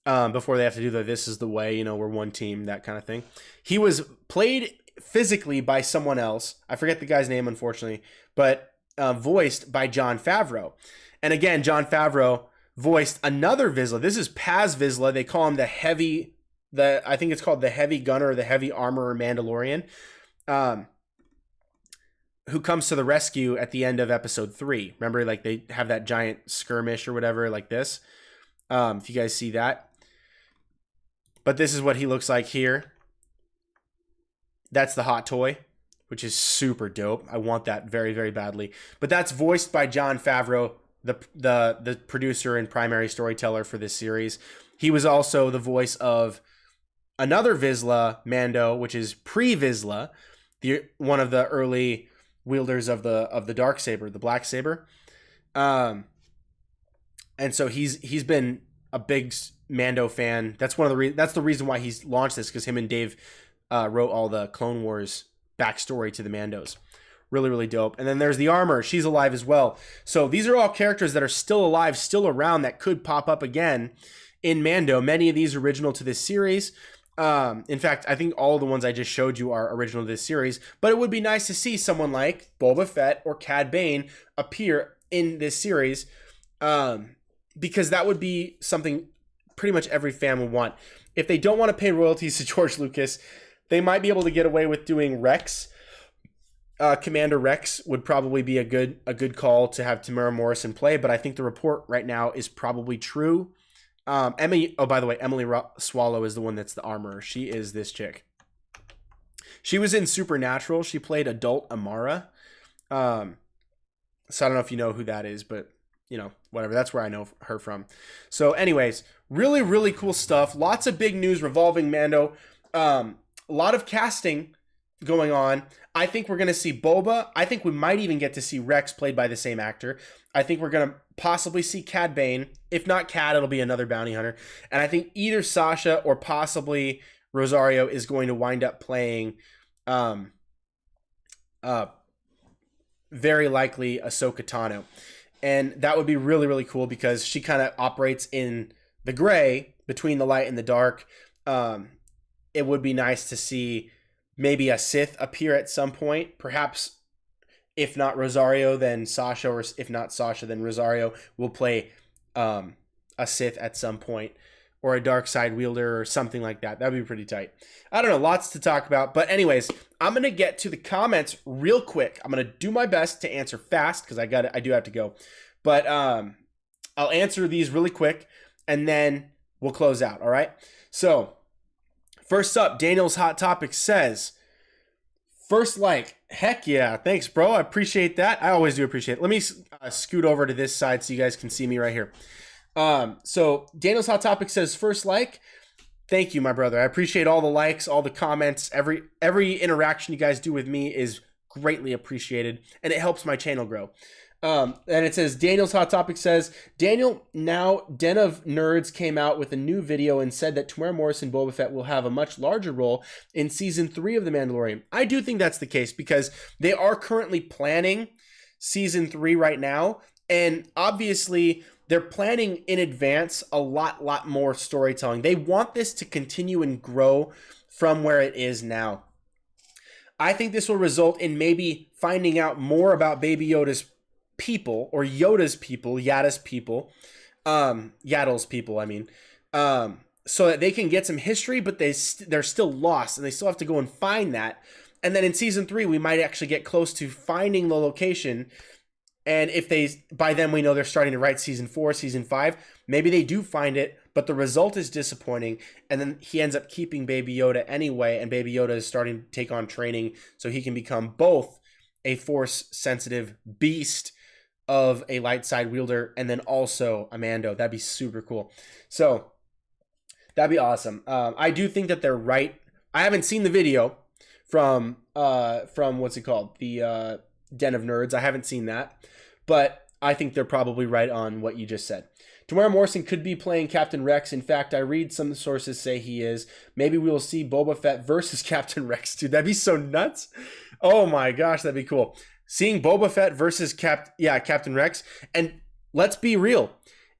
before they have to do the "this is the way," you know, we're one team, that kind of thing. He was played physically by someone else. I forget the guy's name, unfortunately, but voiced by Jon Favreau. And again, Jon Favreau voiced another Vizsla. This is Paz Vizsla. They call him I think it's called the heavy gunner or the heavy armorer Mandalorian, who comes to the rescue at the end of episode 3. Remember, like, they have that giant skirmish or whatever like this. If you guys see that. But this is what he looks like here. That's the hot toy, which is super dope. I want that very, very badly. But that's voiced by Jon Favreau, the producer and primary storyteller for this series. He was also the voice of another Vizsla Mando, which is pre-Vizsla, one of the early wielders of the Darksaber, the Black Saber. And so he's been a big Mando fan. That's that's the reason why he's launched this, because him and Dave wrote all the Clone Wars backstory to the Mandos. Really, really dope. And then there's the armor. She's alive as well. So these are all characters that are still alive, still around, that could pop up again in Mando. Many of these original to this series. In fact, I think all the ones I just showed you are original to this series. But it would be nice to see someone like Boba Fett or CAD Bane appear in this series, because that would be something pretty much every fan would want. If they don't want to pay royalties to George Lucas, they might be able to get away with doing Rex. Commander Rex would probably be a good call to have Temuera Morrison play, but I think the report right now is probably true. By the way, Emily Swallow is the one that's the armorer. She is this chick. She was in Supernatural. She played adult Amara. So I don't know if you know who that is, but you know, whatever. That's where I know her from. So anyways, really, really cool stuff. Lots of big news revolving Mando. A lot of casting going on. I think we're going to see Boba. I think we might even get to see Rex played by the same actor. I think we're going to possibly see CAD Bane. If not CAD, it'll be another bounty hunter. And I think either Sasha or possibly Rosario is going to wind up playing very likely Ahsoka Tano. And that would be really, really cool because she kind of operates in the gray between the light and the dark. It would be nice to see maybe a Sith appear at some point. Perhaps, if not Rosario, then Sasha, or if not Sasha, then Rosario will play a Sith at some point, or a dark side wielder or something like that. That'd be pretty tight. I don't know, lots to talk about. But anyways, I'm going to get to the comments real quick. I'm going to do my best to answer fast because I do have to go. But I'll answer these really quick and then we'll close out, all right? So, first up, Daniel's Hot Topic says, first like, heck yeah, thanks, bro. I appreciate that. I always do appreciate it. Let me scoot over to this side so you guys can see me right here. So Daniel's Hot Topic says, first like, thank you, my brother. I appreciate all the likes, all the comments. Every interaction you guys do with me is greatly appreciated, and it helps my channel grow. And it says, Daniel's Hot Topic says, Daniel, now Den of Nerds came out with a new video and said that Temuera Morrison Boba Fett will have a much larger role in Season 3 of The Mandalorian. I do think that's the case because they are currently planning Season 3 right now, and obviously they're planning in advance a lot more storytelling. They want this to continue and grow from where it is now. I think this will result in maybe finding out more about Baby Yoda's people, or Yoda's people, Yada's people, Yaddle's people, I mean, so that they can get some history, but they're still lost, and they still have to go and find that. And then in season 3, we might actually get close to finding the location. And if by then we know they're starting to write season 4, season 5, maybe they do find it, but the result is disappointing. And then he ends up keeping Baby Yoda anyway, and Baby Yoda is starting to take on training so he can become both a force-sensitive beast of a light side wielder and then also a Mando. That'd be super cool. So that'd be awesome. I do think that they're right. I haven't seen the video from what's it called? The Den of Nerds. I haven't seen that, but I think they're probably right on what you just said. Temuera Morrison could be playing Captain Rex. In fact, I read some sources say he is. Maybe we will see Boba Fett versus Captain Rex, dude. That'd be so nuts. Oh my gosh, that'd be cool. Seeing Boba Fett versus Captain Rex. And let's be real,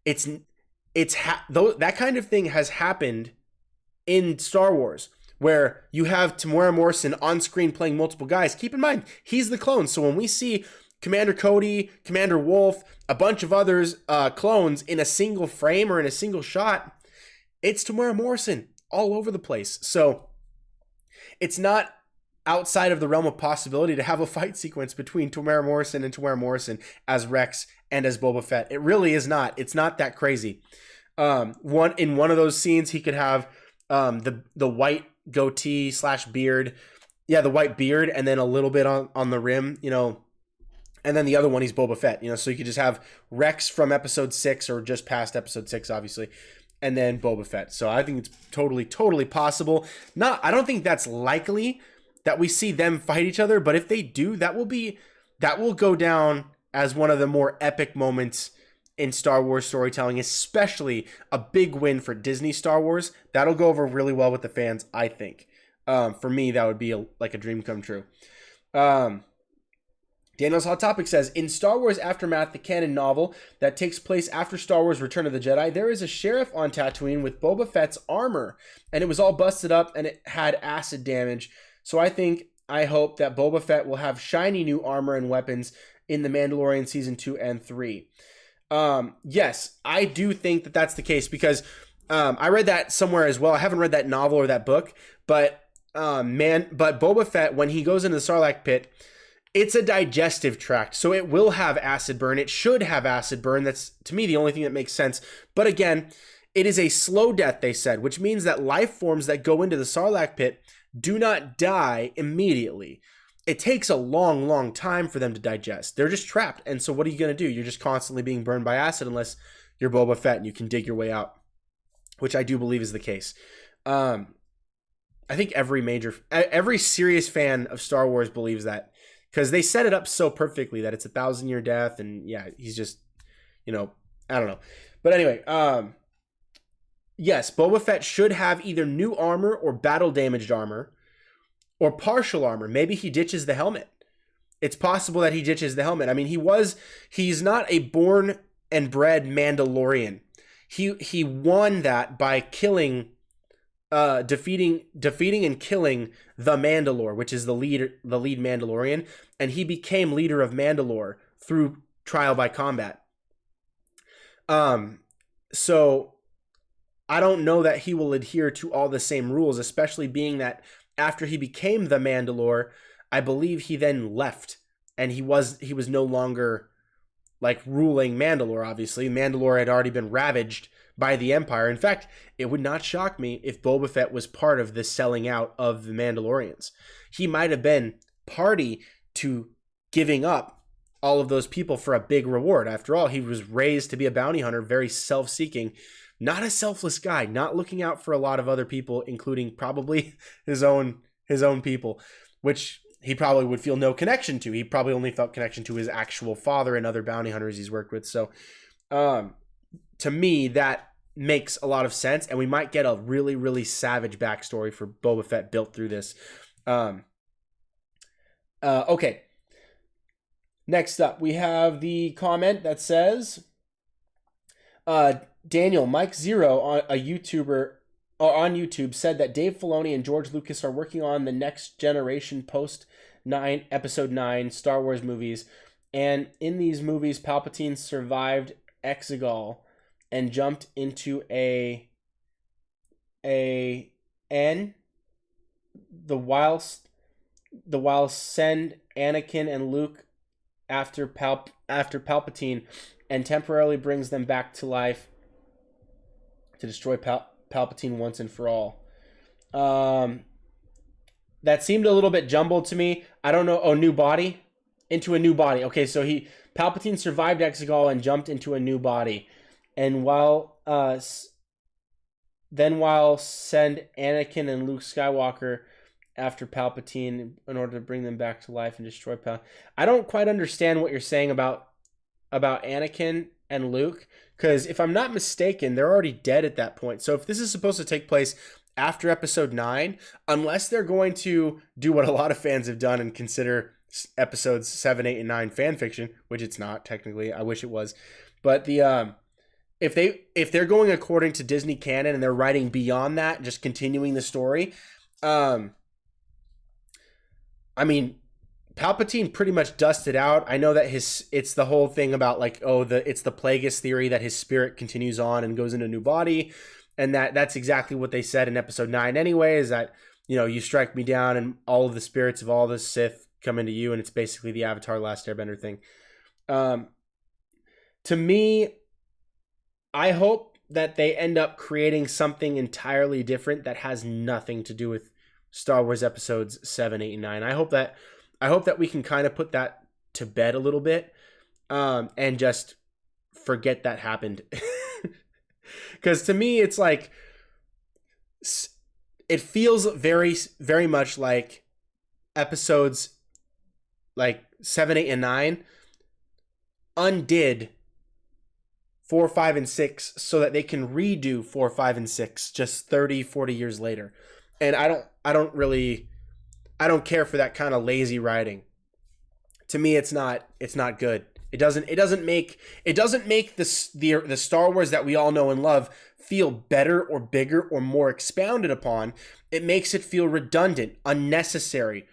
that kind of thing has happened in Star Wars, where you have Temuera Morrison on screen playing multiple guys. Keep in mind, he's the clone. So when we see Commander Cody, Commander Wolf, a bunch of others clones in a single frame or in a single shot, it's Temuera Morrison all over the place. So it's not outside of the realm of possibility to have a fight sequence between Temuera Morrison and Temuera Morrison as Rex and as Boba Fett. It really is not. It's not that crazy. In one of those scenes, he could have the white goatee / beard. Yeah, the white beard, and then a little bit on the rim, you know. And then the other one, he's Boba Fett, you know. So you could just have Rex from episode 6 or just past episode 6, obviously, and then Boba Fett. So I think it's totally possible. I don't think that's likely that we see them fight each other, but if they do, that will go down as one of the more epic moments in Star Wars storytelling, especially a big win for Disney Star Wars. That'll go over really well with the fans, I think. For me, that would be like a dream come true. Daniel's Hot Topic says, in Star Wars Aftermath, the canon novel that takes place after Star Wars Return of the Jedi, there is a sheriff on Tatooine with Boba Fett's armor, and it was all busted up and it had acid damage. So I hope that Boba Fett will have shiny new armor and weapons in The Mandalorian Season 2 and 3. Yes, I do think that that's the case because I read that somewhere as well. I haven't read that novel or that book, but Boba Fett, when he goes into the Sarlacc pit, it's a digestive tract, so it will have acid burn. It should have acid burn. That's, to me, the only thing that makes sense. But again, it is a slow death, they said, which means that life forms that go into the Sarlacc pit do not die immediately. It takes a long time for them to digest. They're just trapped. And so what are you going to do? You're just constantly being burned by acid unless you're Boba Fett and you can dig your way out, which I do believe is the case. I think every serious fan of Star Wars believes that, because they set it up so perfectly that it's a 1,000-year death, and yeah, he's just, I don't know. But anyway, yes, Boba Fett should have either new armor or battle-damaged armor, or partial armor. Maybe he ditches the helmet. It's possible that he ditches the helmet. I mean, he's not a born and bred Mandalorian. He won that by killing, defeating and killing the Mandalore, which is the lead Mandalorian, and he became leader of Mandalore through trial by combat. So I don't know that he will adhere to all the same rules, especially being that after he became the Mandalore, I believe he then left, and he was no longer like ruling Mandalore. Obviously, Mandalore had already been ravaged by the Empire. In fact, it would not shock me if Boba Fett was part of the selling out of the Mandalorians. He might have been party to giving up all of those people for a big reward. After all, he was raised to be a bounty hunter, very self-seeking, not a selfless guy, not looking out for a lot of other people, including probably his own people, which he probably would feel no connection to. He probably only felt connection to his actual father and other bounty hunters he's worked with. So, to me, that makes a lot of sense, and we might get a really savage backstory for Boba Fett built through this. Okay. Next up, we have the comment that says, Daniel, Mike Zero, on YouTube, said that Dave Filoni and George Lucas are working on the next generation Episode 9 Star Wars movies, and in these movies, Palpatine survived Exegol and jumped into a N, the while send Anakin and Luke after Palpatine, and temporarily brings them back to life to destroy Palpatine once and for all. That seemed a little bit jumbled to me. I don't know. Oh, new body? Into a new body. Okay, so Palpatine survived Exegol and jumped into a new body. And while send Anakin and Luke Skywalker after Palpatine in order to bring them back to life and destroy Palpatine. I don't quite understand what you're saying about Anakin and Luke, because if I'm not mistaken, they're already dead at that point. So if this is supposed to take place after episode 9, unless they're going to do what a lot of fans have done and consider episodes 7, 8, and 9 fan fiction, which it's not technically. I wish it was. But if they're going according to Disney canon and they're writing beyond that, just continuing the story, I mean, Palpatine pretty much dusted out. I know that it's the whole thing about like, it's the Plagueis theory that his spirit continues on and goes into a new body. And that's exactly what they said in episode 9 anyway, is that, you strike me down and all of the spirits of all the Sith come into you, and it's basically the Avatar Last Airbender thing. To me, I hope that they end up creating something entirely different that has nothing to do with Star Wars episodes 7, 8, and 9. I hope that we can kind of put that to bed a little bit, and just forget that happened. Because to me, it's like, it feels very, very much like episodes like 7, 8, and 9 undid 4, 5, and 6 so that they can redo 4, 5, and 6 just 30, 40 years later. And I don't care for that kind of lazy writing. To me, it's not good. It doesn't make the Star Wars that we all know and love feel better or bigger or more expounded upon. It makes it feel redundant, unnecessary.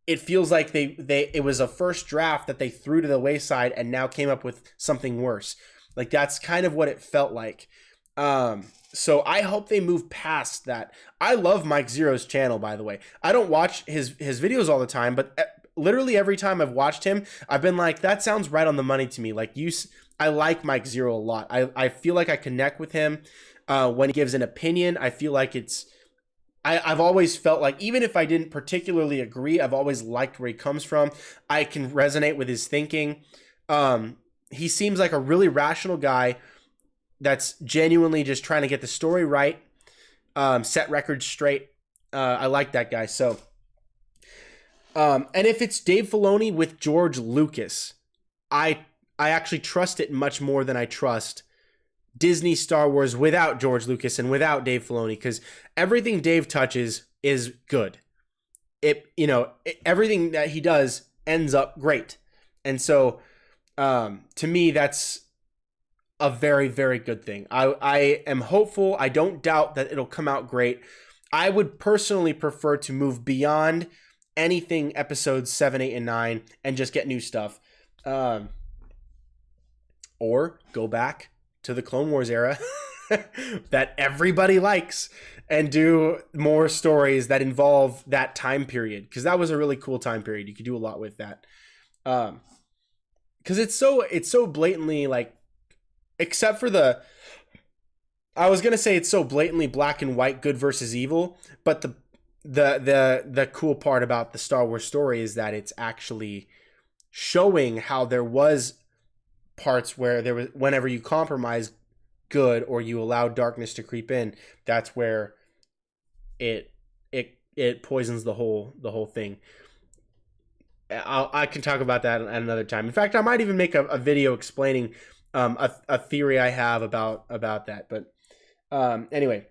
It feels like it was a first draft that they threw to the wayside and now came up with something worse. Like, that's kind of what it felt like. So I hope they move past that. I love Mike Zero's channel, by the way. I don't watch his videos all the time, but literally every time I've watched him, I've been like, that sounds right on the money to me. Like, I like Mike Zero a lot. I feel like I connect with him when he gives an opinion. I feel like I've always felt like, even if I didn't particularly agree, I've always liked where he comes from. I can resonate with his thinking. He seems like a really rational guy that's genuinely just trying to get the story right, set records straight. I like that guy. So, and if it's Dave Filoni with George Lucas, I actually trust it much more than I trust Disney Star Wars without George Lucas and without Dave Filoni, because everything Dave touches is good. Everything that he does ends up great. And so, to me, that's a very, very good thing. I am hopeful. I don't doubt that it'll come out great. I would personally prefer to move beyond anything episodes 7, 8, and 9 and just get new stuff. Or go back to the Clone Wars era that everybody likes and do more stories that involve that time period, because that was a really cool time period. You could do a lot with that. Because it's so blatantly, like, except for I was gonna say it's so blatantly black and white, good versus evil, but the cool part about the Star Wars story is that it's actually showing how there was parts where there was, whenever you compromise good or you allow darkness to creep in, that's where it poisons the whole thing. I can talk about that at another time. In fact, I might even make a video explaining a theory I have about that. But anyway,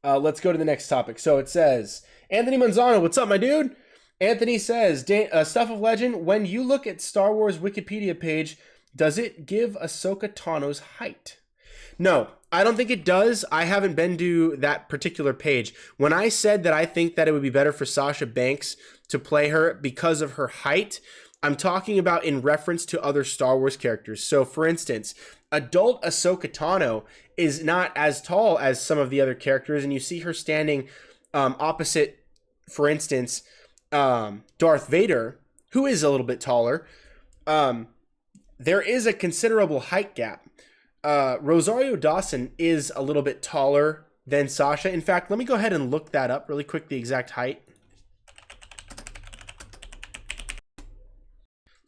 let's go to the next topic. So it says, Anthony Manzano, what's up, my dude? Anthony says, Stuff of Legend, when you look at Star Wars Wikipedia page, does it give Ahsoka Tano's height? No, I don't think it does. I haven't been to that particular page. When I said that I think that it would be better for Sasha Banks to play her because of her height, I'm talking about in reference to other Star Wars characters. So, for instance, adult Ahsoka Tano is not as tall as some of the other characters, and you see her standing opposite, for instance, Darth Vader, who is a little bit taller. There is a considerable height gap. Rosario Dawson is a little bit taller than Sasha. In fact, let me go ahead and look that up really quick, the exact height.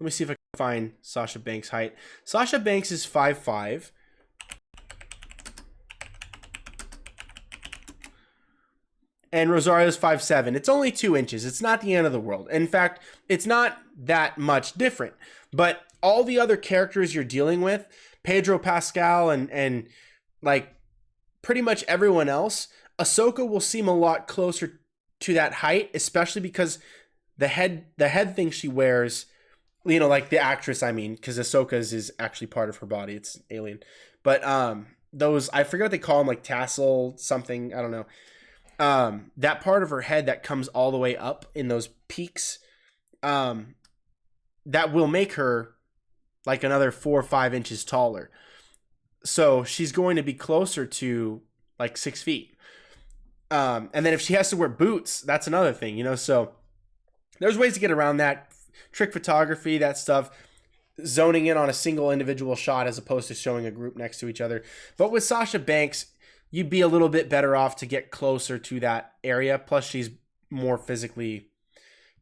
Let me see if I can find Sasha Banks' height. Sasha Banks is 5'5". And Rosario's 5'7". It's only 2 inches. It's not the end of the world. In fact, it's not that much different. But all the other characters you're dealing with, Pedro Pascal and like pretty much everyone else, Ahsoka will seem a lot closer to that height, especially because the head thing she wears, you know, like the actress, I mean, because Ahsoka's is actually part of her body. It's alien. But those, I forget what they call them, like tassel something, I don't know. That part of her head that comes all the way up in those peaks, that will make her like another 4 or 5 inches taller. So she's going to be closer to like 6 feet. And then if she has to wear boots, that's another thing, you know? So there's ways to get around that. Trick photography, that stuff, zoning in on a single individual shot as opposed to showing a group next to each other. But with Sasha Banks, you'd be a little bit better off to get closer to that area. Plus, she's more physically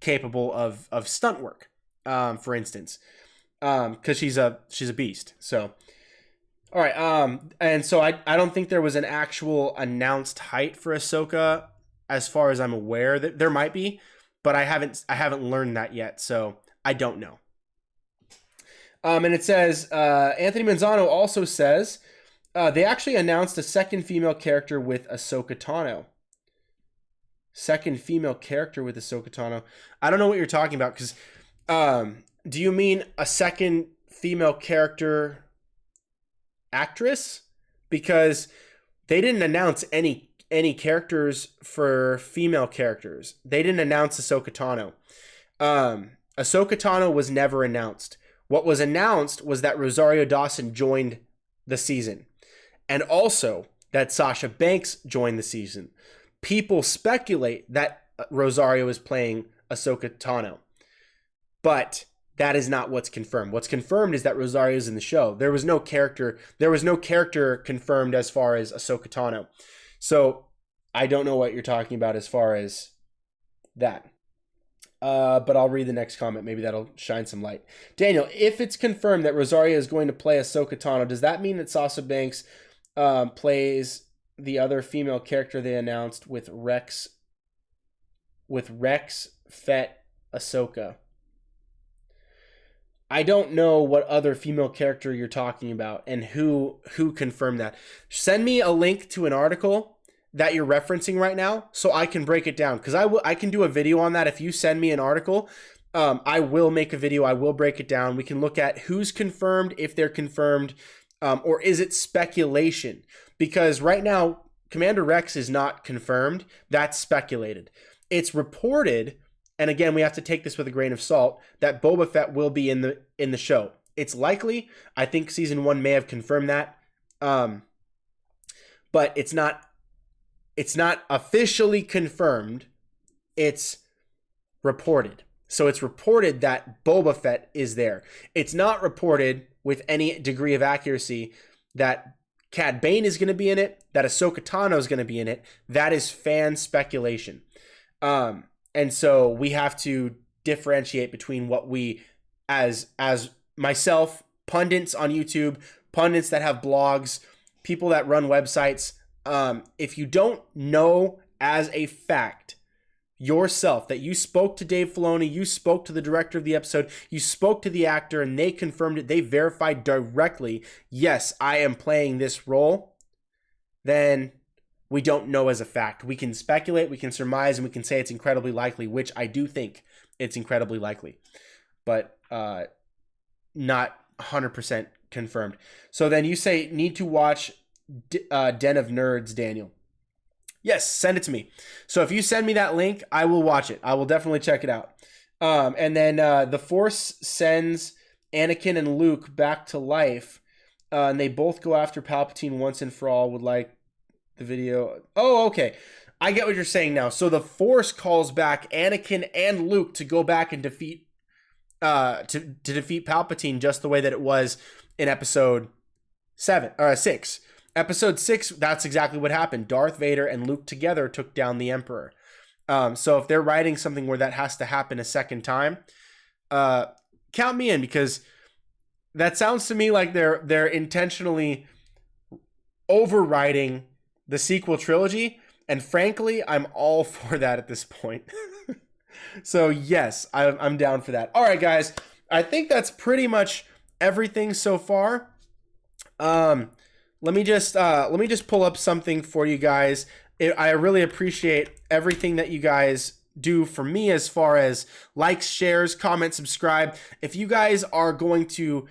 capable of stunt work, for instance, because she's a beast. So, all right, and so I don't think there was an actual announced height for Ahsoka, as far as I'm aware. That there might be, but I haven't learned that yet, so I don't know. And it says Anthony Manzano also says they actually announced a second female character with Ahsoka Tano. Second female character with Ahsoka Tano. I don't know what you're talking about, because do you mean a second female character actress? Because they didn't announce any characters for female characters. They didn't announce Ahsoka Tano. Ahsoka Tano was never announced. What was announced was that Rosario Dawson joined the season, and also that Sasha Banks joined the season. People speculate that Rosario is playing Ahsoka Tano, but that is not what's confirmed. What's confirmed is that Rosario is in the show. There was no character confirmed as far as Ahsoka Tano. So I don't know what you're talking about as far as that. But I'll read the next comment. Maybe that'll shine some light. Daniel, if it's confirmed that Rosario is going to play Ahsoka Tano, does that mean that Sasha Banks plays the other female character they announced with Rex Fett Ahsoka? I don't know what other female character you're talking about and who confirmed that. Send me a link to an article that you're referencing right now so I can break it down, because I can do a video on that. If you send me an article, I will make a video. I will break it down. We can look at who's confirmed, if they're confirmed, or is it speculation? Because right now, Commander Rex is not confirmed. That's speculated. It's reported, and again, we have to take this with a grain of salt, that Boba Fett will be in the show. It's likely. I think season 1 may have confirmed that, but it's not officially confirmed. It's reported. So it's reported that Boba Fett is there. It's not reported with any degree of accuracy that CAD Bane is going to be in it, that Ahsoka Tano is going to be in it. That is fan speculation. And so we have to differentiate between what we, as myself, pundits on YouTube, pundits that have blogs, people that run websites. If you don't know as a fact yourself that you spoke to Dave Filoni, you spoke to the director of the episode, you spoke to the actor, and they confirmed it, they verified directly, yes, I am playing this role, then we don't know as a fact. We can speculate, we can surmise, and we can say it's incredibly likely, which I do think it's incredibly likely, but not 100% confirmed. So then you say need to watch Den of Nerds, Daniel. Yes, send it to me. So if you send me that link, I will watch it. I will definitely check it out. And then the Force sends Anakin and Luke back to life, and they both go after Palpatine once and for all. Would like the video. Oh, okay. I get what you're saying now. So the Force calls back Anakin and Luke to go back and defeat to defeat Palpatine, just the way that it was in episode 6. Episode 6, that's exactly what happened. Darth Vader and Luke together took down the Emperor. So if they're writing something where that has to happen a second time, count me in, because that sounds to me like they're intentionally overwriting the sequel trilogy. And frankly, I'm all for that at this point. So yes, I'm down for that. All right, guys, I think that's pretty much everything so far. Let me just pull up something for you guys. I really appreciate everything that you guys do for me, as far as likes, shares, comments, subscribe. If you guys are going to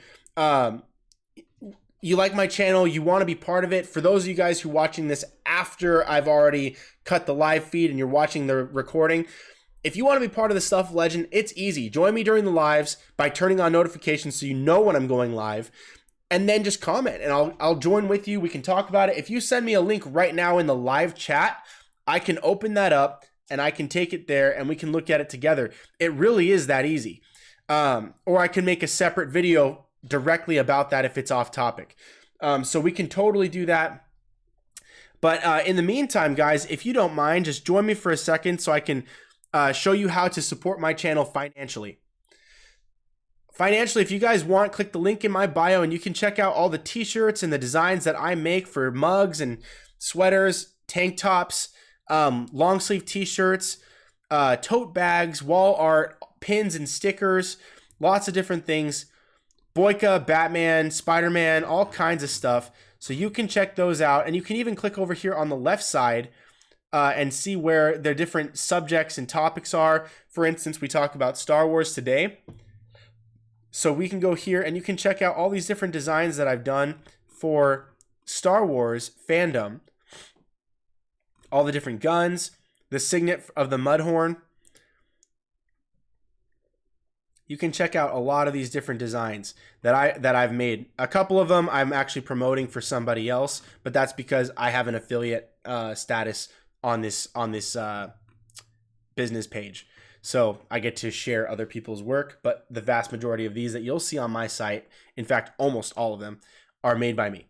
you like my channel, you want to be part of it. For those of you guys who are watching this after I've already cut the live feed and you're watching the recording, if you want to be part of the Stuff of Legend, it's easy. Join me during the lives by turning on notifications so you know when I'm going live, and then just comment and I'll join with you. We can talk about it. If you send me a link right now in the live chat, I can open that up and I can take it there and we can look at it together. It really is that easy. Or I can make a separate video directly about that if it's off topic. So we can totally do that. But in the meantime, guys, if you don't mind, just join me for a second so I can show you how to support my channel financially. If you guys want, click the link in my bio and you can check out all the t-shirts and the designs that I make for mugs and sweaters, tank tops, long sleeve t-shirts, tote bags, wall art, pins and stickers, lots of different things. Boyka, Batman, Spider-Man, all kinds of stuff. So you can check those out. And you can even click over here on the left side and see where their different subjects and topics are. For instance, we talk about Star Wars today. So we can go here and you can check out all these different designs that I've done for Star Wars fandom. All the different guns, the signet of the Mudhorn. You can check out a lot of these different designs that I've made. A couple of them I'm actually promoting for somebody else, but that's because I have an affiliate status on this business page. So I get to share other people's work, but the vast majority of these that you'll see on my site, in fact, almost all of them, are made by me.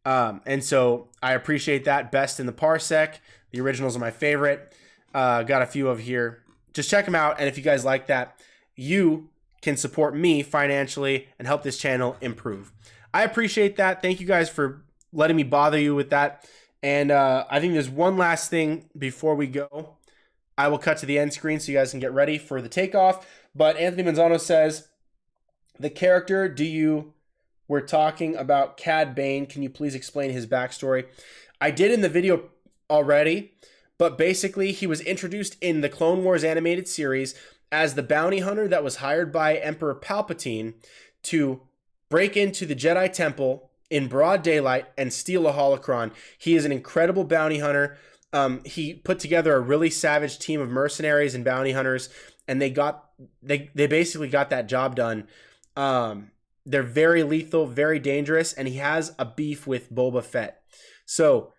And so I appreciate that. Best in the Parsec. The originals are my favorite. Got a few over here. Just check them out. And if you guys like that, you can support me financially and help this channel improve. I appreciate that. Thank you guys for letting me bother you with that. And I think there's one last thing before we go. I will cut to the end screen so you guys can get ready for the takeoff. But Anthony Manzano says, the character we're talking about, CAD Bane, can you please explain his backstory? I did in the video already, but basically he was introduced in the Clone Wars animated series as the bounty hunter that was hired by Emperor Palpatine to break into the Jedi Temple in broad daylight and steal a holocron. He is an incredible bounty hunter. He put together a really savage team of mercenaries and bounty hunters, and they basically got that job done. They're very lethal, very dangerous, and he has a beef with Boba Fett. So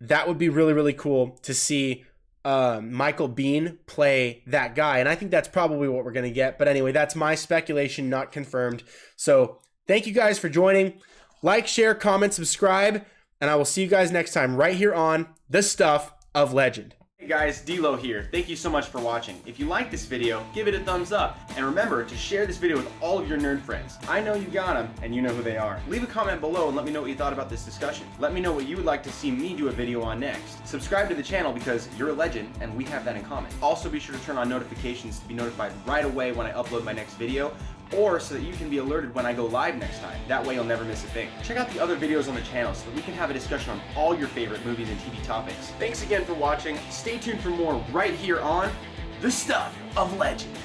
that would be really, really cool to see Michael Biehn play that guy, and I think that's probably what we're going to get. But anyway, that's my speculation, not confirmed. So thank you guys for joining. Like, share, comment, subscribe, and I will see you guys next time right here on The Stuff of Legend. Hey guys, D-Lo here. Thank you so much for watching. If you like this video, give it a thumbs up. And remember to share this video with all of your nerd friends. I know you got them, and you know who they are. Leave a comment below and let me know what you thought about this discussion. Let me know what you would like to see me do a video on next. Subscribe to the channel because you're a legend, and we have that in common. Also be sure to turn on notifications to be notified right away when I upload my next video, or so that you can be alerted when I go live next time. That way you'll never miss a thing. Check out the other videos on the channel so that we can have a discussion on all your favorite movies and TV topics. Thanks again for watching. Stay tuned for more right here on The Stuff of Legend.